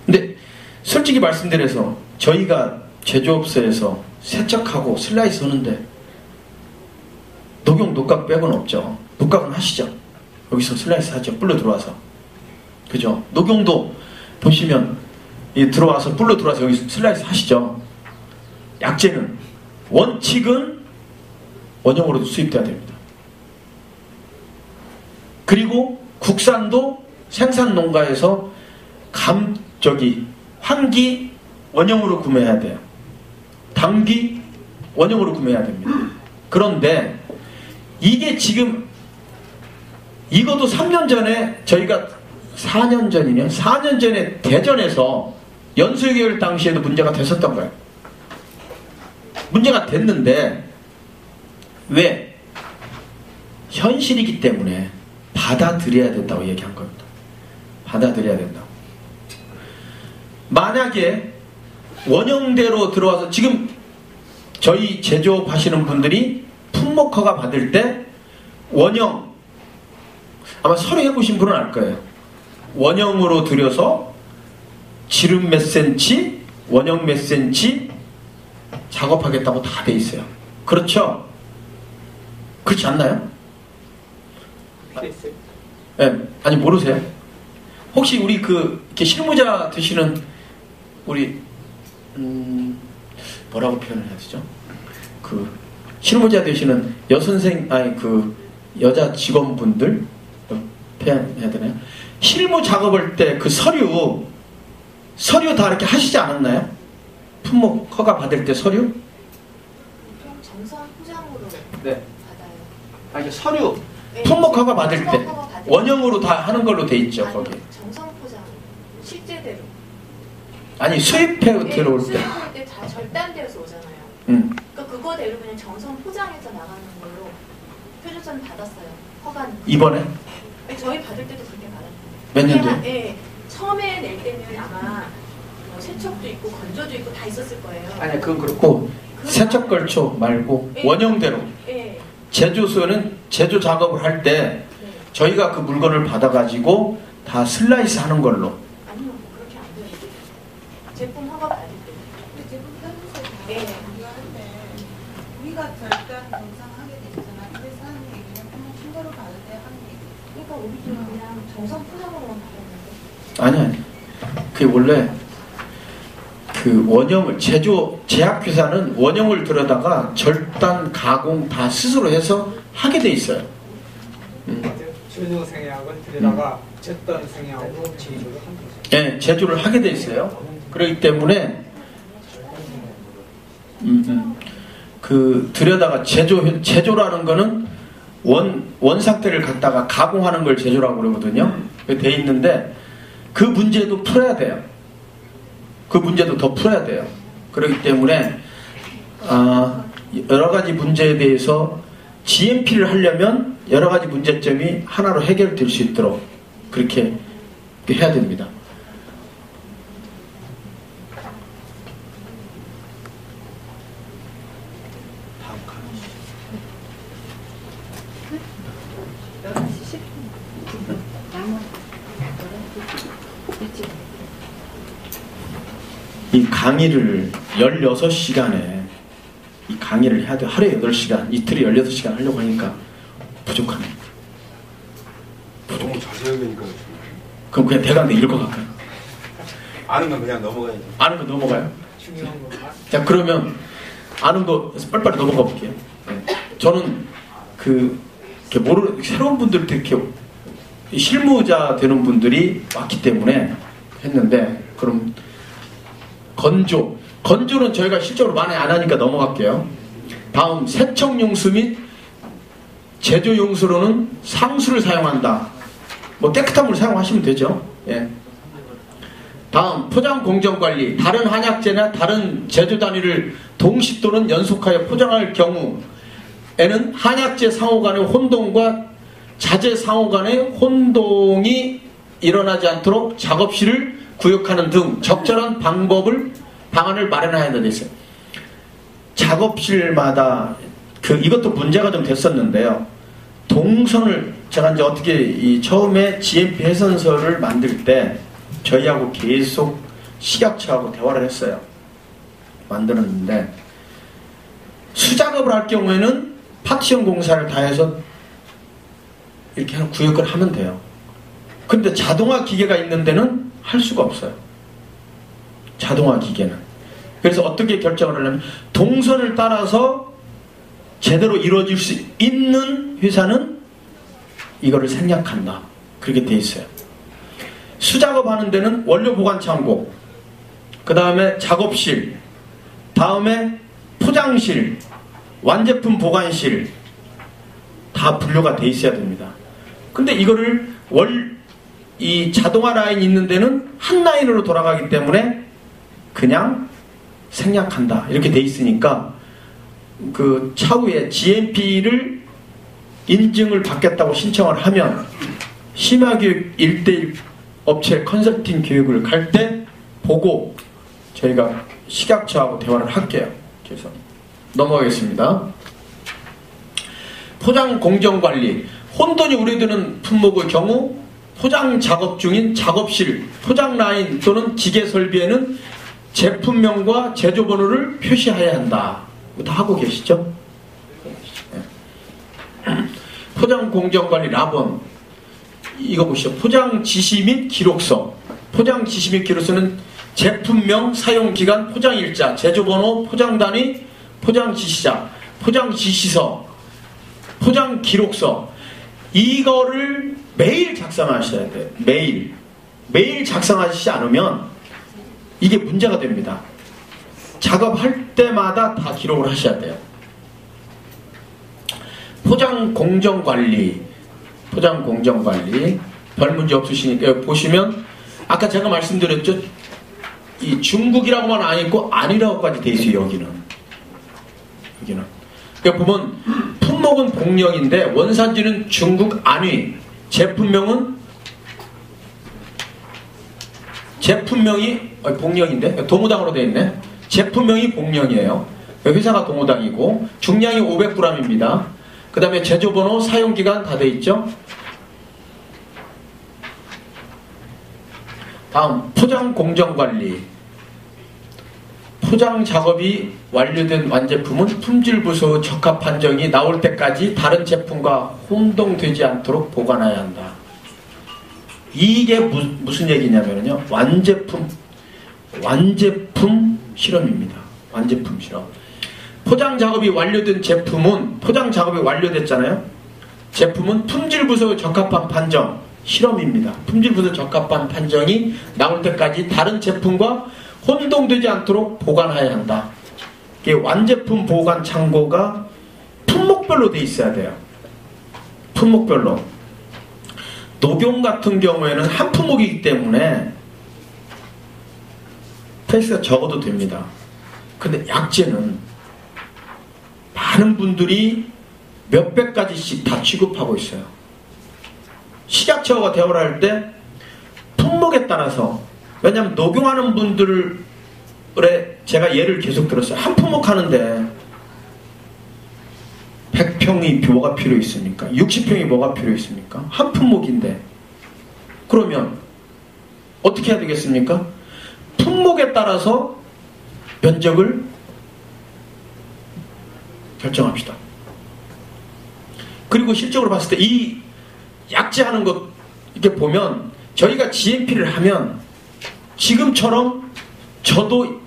근데 솔직히 말씀드려서 저희가 제조업소에서 세척하고 슬라이스 하는데 녹용, 녹각 빼고는 없죠. 녹각은 하시죠. 여기서 슬라이스 하죠. 뿔로 들어와서. 그죠? 녹용도 보시면 들어와서 뿔로 들어와서 여기 슬라이스 하시죠. 약재는 원칙은 원형으로도 수입돼야 됩니다. 그리고 국산도 생산 농가에서 황기 원형으로 구매해야 돼요. 당귀 원형으로 구매해야 됩니다. 그런데 이게 지금 이것도 3년 전에 저희가 4년 전이네요. 4년 전에 대전에서 연수개월 당시에도 문제가 됐었던 거예요. 문제가 됐는데 왜? 현실이기 때문에 받아들여야 된다고 얘기한 겁니다. 받아들여야 된다고. 만약에 원형대로 들어와서 지금 저희 제조업 하시는 분들이 품목허가 받을 때 원형, 아마 서류 해보신 분은 알 거예요. 원형으로 들여서 지름 몇 센치, 원형 몇 센치 작업하겠다고 다 돼 있어요. 그렇죠? 그렇지 않나요? 네, 아니 모르세요? 혹시 우리 이렇게 실무자 되시는 우리 뭐라고 표현을 해야 되죠? 실무자 되시는 여자 직원분들 표현해야 되나요? 실무 작업할 때 그 서류 다 이렇게 하시지 않았나요? 품목 허가 받을 때 서류? 정성 포장으로 네. 받아요. 아니 서류 품목 허가 받을 때 원형으로 다 하는 걸로 돼 있죠. 아니, 거기. 정성 포장 실제대로. 아니 수입해 들어올 때. 수입할 때 다 절단되어서 오잖아요. 그러니까 그거대로 그냥 정성 포장해서 나가는 걸로 표준선 받았어요. 허가는. 이번에? 저희 받을 때도 그렇게 받았어요. 몇 년도에? 예. 처음에 낼 때는 아마 세척도 있고 건조도 있고 다 있었을 거예요. 아니 그건 그렇고 세척 걸초 말고 예. 원형대로. 예. 제조소는 제조 작업을 할 때 네. 저희가 그 물건을 받아가지고 다 슬라이스 하는 걸로. 아니요, 그렇게 안 돼요. 제품 허가 받을 때. 제품 편집에서 예. 우리가 할때 우리가 절단 정상하게 됐잖아. 그래서 하는 얘기는 한번 신고를 받을 때 하는 얘기. 그러니까 우리도 그냥 정성 포장으로만 받았는데. 아니 그게 원래 그 원형을 제약회사는 원형을 들여다가 절단 가공 다 스스로 해서 하게 돼 있어요. 제조 생약을 들여다가 쨌던 생약으로 제조를 한 거죠. 네, 제조를 하게 돼 있어요. 그렇기 때문에 들여다가 제조라는 거는 원 상태를 갖다가 가공하는 걸 제조라고 그러거든요. 그게 돼 있는데 그 문제도 풀어야 돼요. 그 문제도 더 풀어야 돼요. 그렇기 때문에 여러 가지 문제에 대해서 GMP를 하려면 여러 가지 문제점이 하나로 해결될 수 있도록 그렇게 해야 됩니다. 이 강의를 16시간에 이 강의를 해야 돼. 하루에 8시간, 이틀에 16시간 하려고 하니까 부족하네. 너무 자세하게 하니까. 그럼 그냥 대강 읽어갈까요? 아는 건 그냥 넘어가야죠. 아는 거 넘어가요? 중요한 것만. 자, 그러면 아는 거 빨리빨리 넘어가 볼게요. 네. 저는 이렇게 새로운 분들도 이렇게 실무자 되는 분들이 왔기 때문에 했는데, 그럼 건조는 저희가 실제로 많이 안 하니까 넘어갈게요. 다음 세척용수 및 제조용수로는 상수를 사용한다. 뭐 깨끗한 물 사용하시면 되죠. 예. 다음 포장 공정관리. 다른 한약재나 다른 제조 단위를 동시 또는 연속하여 포장할 경우에는 한약재 상호 간의 혼동과 자재 상호 간의 혼동이 일어나지 않도록 작업실을 구역하는 등 적절한 방안을 마련해야 되어 있어요. 작업실마다 이것도 문제가 좀 됐었는데요. 동선을 제가 이제 어떻게 처음에 GMP 해선서를 만들 때 저희하고 계속 식약처하고 대화를 했어요. 만들었는데 수작업을 할 경우에는 파티션 공사를 다 해서 이렇게 구역을 하면 돼요. 근데 자동화 기계가 있는 데는 할 수가 없어요. 자동화 기계는. 그래서 어떻게 결정을 하냐면 동선을 따라서 제대로 이루어질 수 있는 회사는 이거를 생략한다. 그렇게 돼 있어요. 수작업 하는 데는 원료 보관 창고, 그 다음에 작업실, 다음에 포장실, 완제품 보관실 다 분류가 돼 있어야 됩니다. 근데 이거를 이 자동화 라인이 있는 데는 한 라인으로 돌아가기 때문에 그냥 생략한다. 이렇게 돼 있으니까 그 차후에 GMP를 인증을 받겠다고 신청을 하면 심화교육 1:1 업체 컨설팅 교육을 갈 때 보고 저희가 식약처하고 대화를 할게요. 그래서 넘어가겠습니다. 포장 공정관리. 혼돈이 우려되는 품목의 경우 포장 작업 중인 작업실, 포장 라인 또는 기계 설비에는 제품명과 제조번호를 표시해야 한다. 다 하고 계시죠? 포장 공정관리 라본. 이거 보시죠. 포장 지시 및 기록서. 포장 지시 및 기록서는 제품명, 사용기간, 포장일자, 제조번호, 포장단위, 포장지시자, 포장지시서, 포장기록서. 이거를 매일 작성하셔야 돼요. 매일 작성하시지 않으면 이게 문제가 됩니다. 작업할 때마다 다 기록을 하셔야 돼요. 포장 공정관리. 별 문제 없으시니까 보시면 아까 제가 말씀드렸죠. 이 중국이라고만 안 있고 아니라고까지 돼 있어요. 여기는. 그러니까 보면 품목은 복령인데 원산지는 중국 안위, 제품명이 복령인데 동호당으로 되어 있네. 제품명이 복령이에요. 회사가 동호당이고 중량이 500g입니다. 그 다음에 제조번호, 사용기간 다 되어 있죠. 다음 포장 공정관리. 포장 작업이 완료된 완제품은 품질부서 적합 판정이 나올 때까지 다른 제품과 혼동되지 않도록 보관해야 한다. 이게 무슨 얘기냐면요. 완제품 실험입니다. 완제품 실험. 포장 작업이 완료된 제품은 포장 작업이 완료됐잖아요. 제품은 품질부서 적합한 판정 실험입니다. 품질부서 적합한 판정이 나올 때까지 다른 제품과 혼동되지 않도록 보관해야 한다. 이게 완제품 보관 창고가 품목별로 돼 있어야 돼요. 품목별로. 녹용 같은 경우에는 한 품목이기 때문에 페이스가 적어도 됩니다. 근데 약재는 많은 분들이 몇백 가지씩 다 취급하고 있어요. 식약처가 대화를 할 때 품목에 따라서, 왜냐하면 녹용하는 분들의 제가 예를 계속 들었어요. 한 품목 하는데 100평이 뭐가 필요 있습니까? 60평이 뭐가 필요 있습니까? 한 품목인데. 그러면 어떻게 해야 되겠습니까? 품목에 따라서 면적을 결정합시다. 그리고 실적으로 봤을 때 이 약재하는 것 이렇게 보면 저희가 GMP를 하면 지금처럼 저도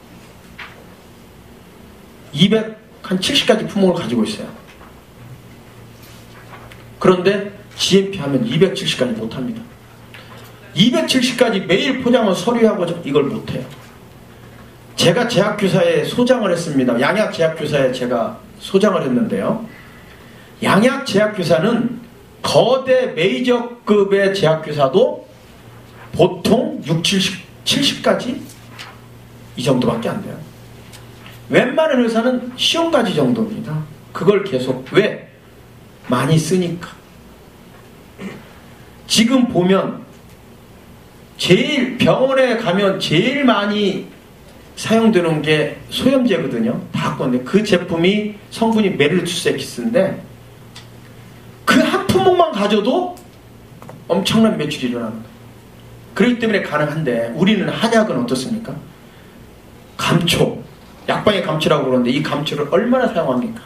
270가지 품목을 가지고 있어요. 그런데 GMP 하면 270가지 못합니다. 270가지 매일 포장을 서류하고 이걸 못해요. 제가 제약교사에 소장을 했습니다. 양약제약교사에 제가 소장을 했는데요. 양약 제약회사는 거대 메이저급의 제약회사도 보통 70까지 이 정도밖에 안 돼요. 웬만한 회사는 시험까지 정도입니다. 그걸 계속 왜? 많이 쓰니까. 지금 보면 제일 병원에 가면 제일 많이 사용되는 게 소염제거든요. 다 건데 그 제품이 성분이 메릴투세키스인데 그 한 품목만 가져도 엄청난 매출이 일어나는 거예요. 그렇기 때문에 가능한데 우리는 한약은 어떻습니까? 감초, 약방의 감초라고 그러는데 이 감초를 얼마나 사용합니까?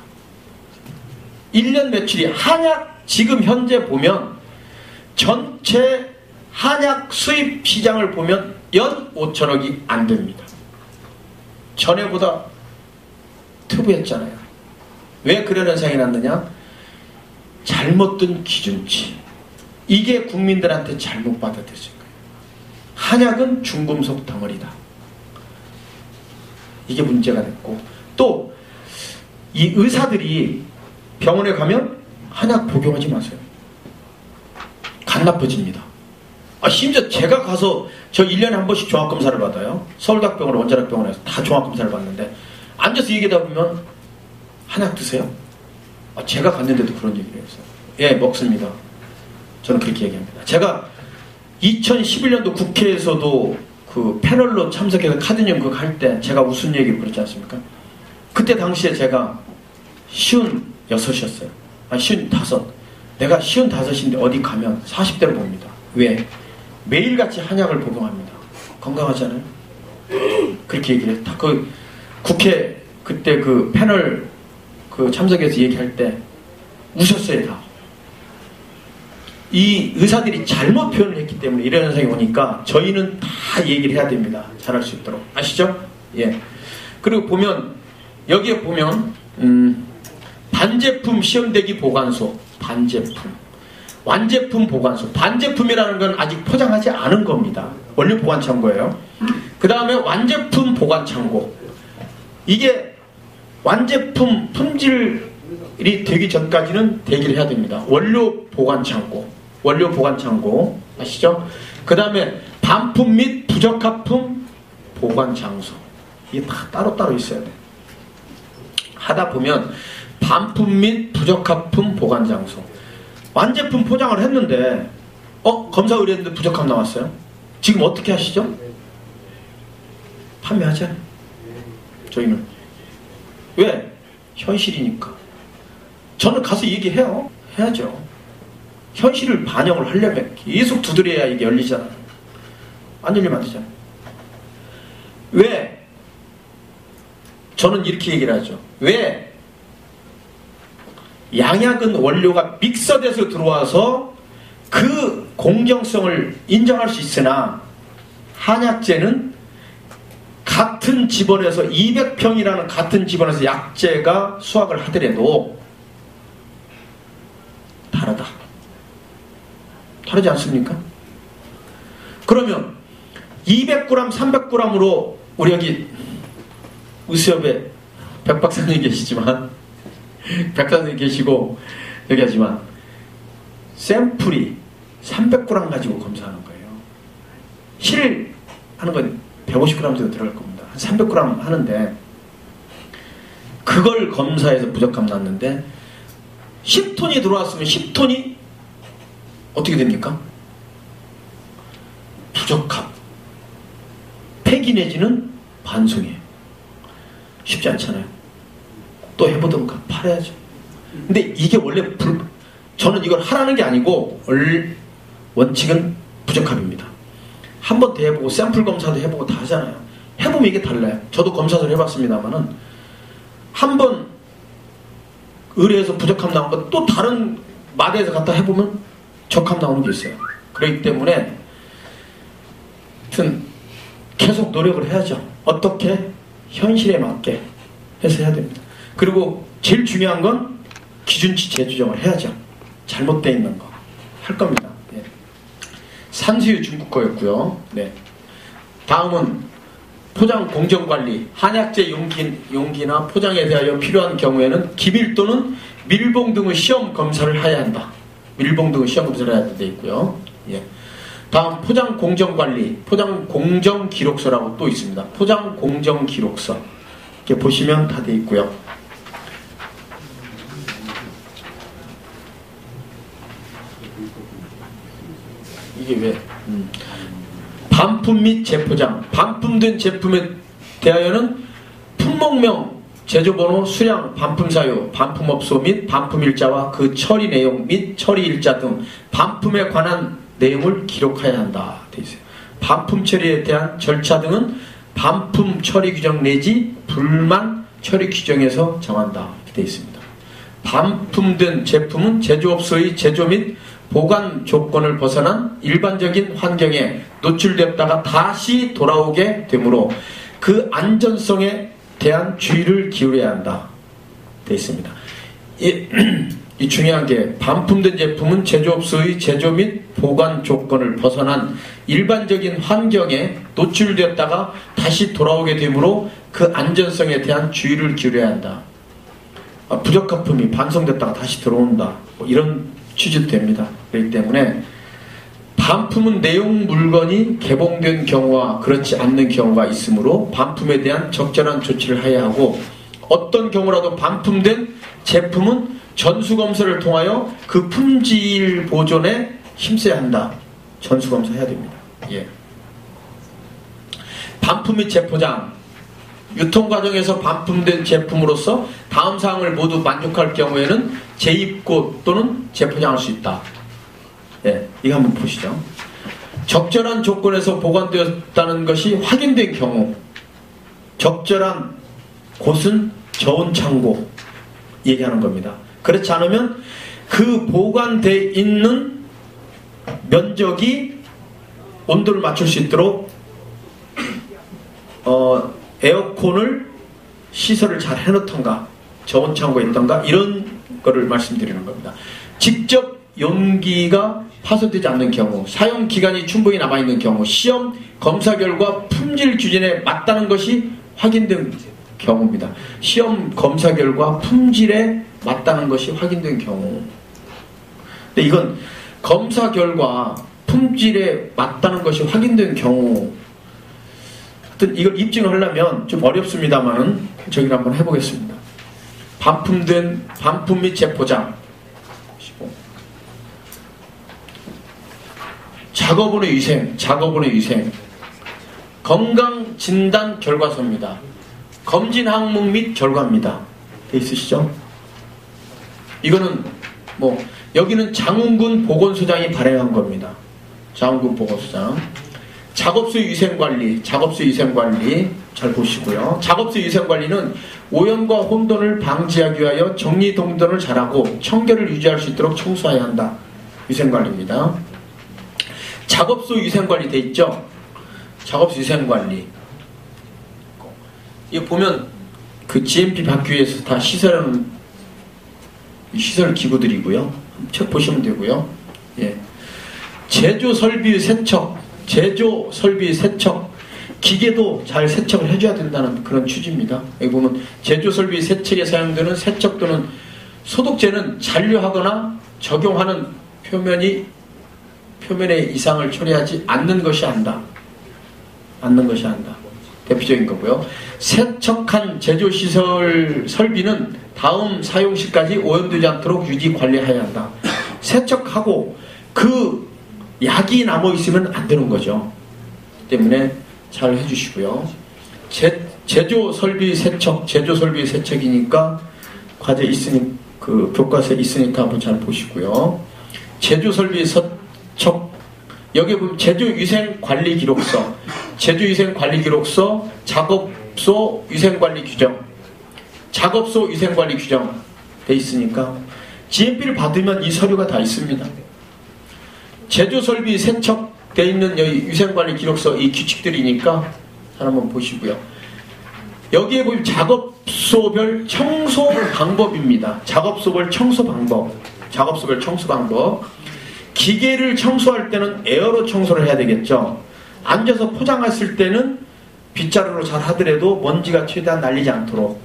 1년 매출이 한약 지금 현재 보면 전체 한약 수입 시장을 보면 연 5천억이 안 됩니다. 전에보다 투부했잖아요. 왜 그런 현상이 났느냐? 잘못 든 기준치. 이게 국민들한테 잘못 받아들여진 거예요. 한약은 중금속 덩어리다. 이게 문제가 됐고 또 이 의사들이 병원에 가면 한약 복용하지 마세요. 간 나빠집니다. 심지어 제가 가서 저 1년에 한 번씩 종합검사를 받아요. 서울대학병원, 원자력병원에서 다 종합검사를 받는데 앉아서 얘기하다 보면 한약 드세요? 제가 갔는데도 그런 얘기를 했어요. 예, 먹습니다. 저는 그렇게 얘기합니다. 제가 2011년도 국회에서도 그 패널로 참석해서 카드뇽 그거 할 때 제가 무슨 얘기를 그랬지 않습니까? 그때 당시에 제가 56이었어요. 55. 내가 55인데 어디 가면 40대로 봅니다. 왜? 매일같이 한약을 복용합니다. 건강하잖아요. 그렇게 얘기를 했다. 그 국회 그때 그 패널 그 참석해서 얘기할 때 우셨어요 다. 이 의사들이 잘못 표현을 했기 때문에 이런 현상이 오니까 저희는 다 얘기를 해야 됩니다. 잘할 수 있도록. 아시죠? 예. 그리고 보면 여기에 보면 반제품 시험대기 보관소, 반제품, 완제품 보관소. 반제품이라는 건 아직 포장하지 않은 겁니다. 원료 보관 창고예요. 그 다음에 완제품 보관 창고. 이게 완제품 품질이 되기 전까지는 대기를 해야 됩니다. 원료 보관 창고. 원료 보관 창고 아시죠? 그 다음에 반품 및 부적합품 보관 장소. 이게 다 따로따로 있어야 돼. 하다 보면 반품 및 부적합품 보관 장소. 완제품 포장을 했는데 검사 의뢰했는데 부적합 나왔어요. 지금 어떻게 하시죠? 판매하잖아요. 저희는. 왜? 현실이니까. 저는 가서 얘기해요. 해야죠. 현실을 반영을 하려면 계속 두드려야 이게 열리잖아요. 안 열리면 안 되잖아요. 왜? 저는 이렇게 얘기를 하죠. 왜? 양약은 원료가 믹서돼서 들어와서 그 공정성을 인정할 수 있으나 한약재는 같은 집원에서 200평이라는 같은 집원에서 약재가 수확을 하더라도 다르다. 다르지 않습니까? 그러면 200g, 300g으로 우리 여기 의수협에 백 박사님 계시지만 백사님 계시고 여기 하지만 샘플이 300g 가지고 검사하는 거예요. 실 하는 건 150g 정도 들어갈 겁니다. 한 300g 하는데 그걸 검사해서 부적합 났는데 10톤이 들어왔으면 10톤이 어떻게 됩니까? 부적합. 폐기 내지는 반송이에요. 쉽지 않잖아요. 또 해보던가 팔아야죠. 근데 이게 원래 저는 이걸 하라는 게 아니고 원칙은 부적합입니다. 한 번 더 해보고 샘플 검사도 해보고 다 하잖아요. 해보면 이게 달라요. 저도 검사를 해봤습니다만은 한 번 의뢰해서 부적합 나온 건 또 다른 마대에서 갖다 해보면 적합 나오는 게 있어요. 그렇기 때문에 하여튼 계속 노력을 해야죠. 어떻게? 현실에 맞게 해서 해야 됩니다. 그리고 제일 중요한 건 기준치 재조정을 해야죠. 잘못되어 있는 거 할 겁니다. 네. 산수유 중국 거였고요. 네. 다음은 포장 공정관리, 한약재 용기나 포장에 대하여 필요한 경우에는 기밀 또는 밀봉 등의 시험 검사를 해야 한다. 밀봉 등의 시험 검사를 해야 돼 있고요. 예. 다음 포장 공정 관리, 포장 공정 기록서라고 또 있습니다. 포장 공정 기록서 이렇게 보시면 다 돼 있고요. 이게 왜? 반품 및 재포장, 반품된 제품에 대하여는 품목명, 제조번호, 수량, 반품사유, 반품업소 및 반품일자와 그 처리 내용 및 처리일자 등 반품에 관한 내용을 기록해야 한다 돼 있어요. 반품 처리에 대한 절차 등은 반품 처리 규정 내지 불만 처리 규정에서 정한다 이렇게 돼 있습니다. 반품된 제품은 제조업소의 제조 및 보관 조건을 벗어난 일반적인 환경에 노출됐다가 다시 돌아오게 되므로 그 안전성에 대한 주의를 기울여야 한다 돼 있습니다. 이 중요한 게 반품된 제품은 제조업소의 제조 및 보관 조건을 벗어난 일반적인 환경에 노출되었다가 다시 돌아오게 되므로 그 안전성에 대한 주의를 기울여야 한다. 부적합품이 반송됐다가 다시 들어온다. 뭐 이런 취지도 됩니다. 그렇기 때문에 반품은 내용 물건이 개봉된 경우와 그렇지 않는 경우가 있으므로 반품에 대한 적절한 조치를 해야 하고 어떤 경우라도 반품된 제품은 전수검사를 통하여 그 품질 보존에 힘써야 한다. 전수검사 해야 됩니다. 예. 반품 및 재포장, 유통 과정에서 반품된 제품으로서 다음 사항을 모두 만족할 경우에는 재입고 또는 재포장할 수 있다. 예, 이거 한번 보시죠. 적절한 조건에서 보관되었다는 것이 확인된 경우, 적절한 곳은 저온 창고 얘기하는 겁니다. 그렇지 않으면 그 보관되어 있는 면적이 온도를 맞출 수 있도록 에어컨을 시설을 잘 해놓던가 저온 창고에 있던가 이런 거를 말씀드리는 겁니다. 직접 용기가 파손되지 않는 경우, 사용 기간이 충분히 남아있는 경우, 시험 검사 결과 품질 기준에 맞다는 것이 확인된 경우입니다. 시험 검사 결과 품질에 맞다는 것이 확인된 경우. 근데 이건 검사 결과 품질에 맞다는 것이 확인된 경우. 하여튼 이걸 입증을 하려면 좀 어렵습니다만은 저기를 한번 해보겠습니다. 반품 및 재포장. 작업원의 위생. 건강 진단 결과서입니다. 검진 항목 및 결과입니다. 돼 있으시죠? 이거는 여기는 장훈군 보건소장이 발행한 겁니다. 장훈군 보건소장. 작업소 위생관리 잘 보시고요. 작업소 위생관리는 오염과 혼돈을 방지하기 위하여 정리동선을 잘하고 청결을 유지할 수 있도록 청소해야 한다. 위생관리입니다. 작업소 위생관리 돼 있죠? 작업소 위생관리. 이거 보면 그 GMP 받기 위해서 다 시설 기구들이고요. 책 보시면 되고요. 예. 제조 설비 세척, 기계도 잘 세척을 해줘야 된다는 그런 취지입니다. 여기 보면 제조 설비 세척에 사용되는 세척 또는 소독제는 잔류하거나 적용하는 표면의 이상을 처리하지 않는 것이 한다. 대표적인 거고요. 세척한 제조시설 설비는 다음 사용시까지 오염되지 않도록 유지 관리해야 한다. 세척하고 그 약이 남아있으면 안 되는 거죠. 때문에 잘 해주시고요. 제조 설비 세척이니까 과제 있으니 그 교과서에 있으니까 한번 잘 보시고요. 제조 설비 세척 여기 보면 제조위생관리 기록서, 작업소 위생관리 규정 돼 있으니까 GMP를 받으면 이 서류가 다 있습니다. 제조설비 세척돼 있는 여기 위생관리 기록서 이 규칙들이니까 잘 한번 보시고요. 여기에 보면 작업소별 청소 방법입니다. 작업소별 청소 방법. 기계를 청소할 때는 에어로 청소를 해야 되겠죠. 앉아서 포장했을 때는 빗자루로 잘 하더라도 먼지가 최대한 날리지 않도록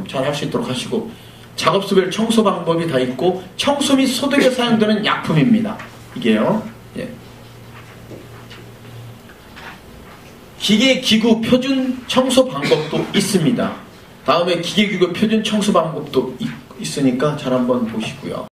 잘 할 수 있도록 하시고, 작업소별 청소 방법이 다 있고 청소 및 소독에 사용되는 약품입니다. 이게요. 예. 기계기구 표준 청소 방법도 있습니다. 다음에 기계기구 표준 청소 방법도 있으니까 잘 한번 보시고요.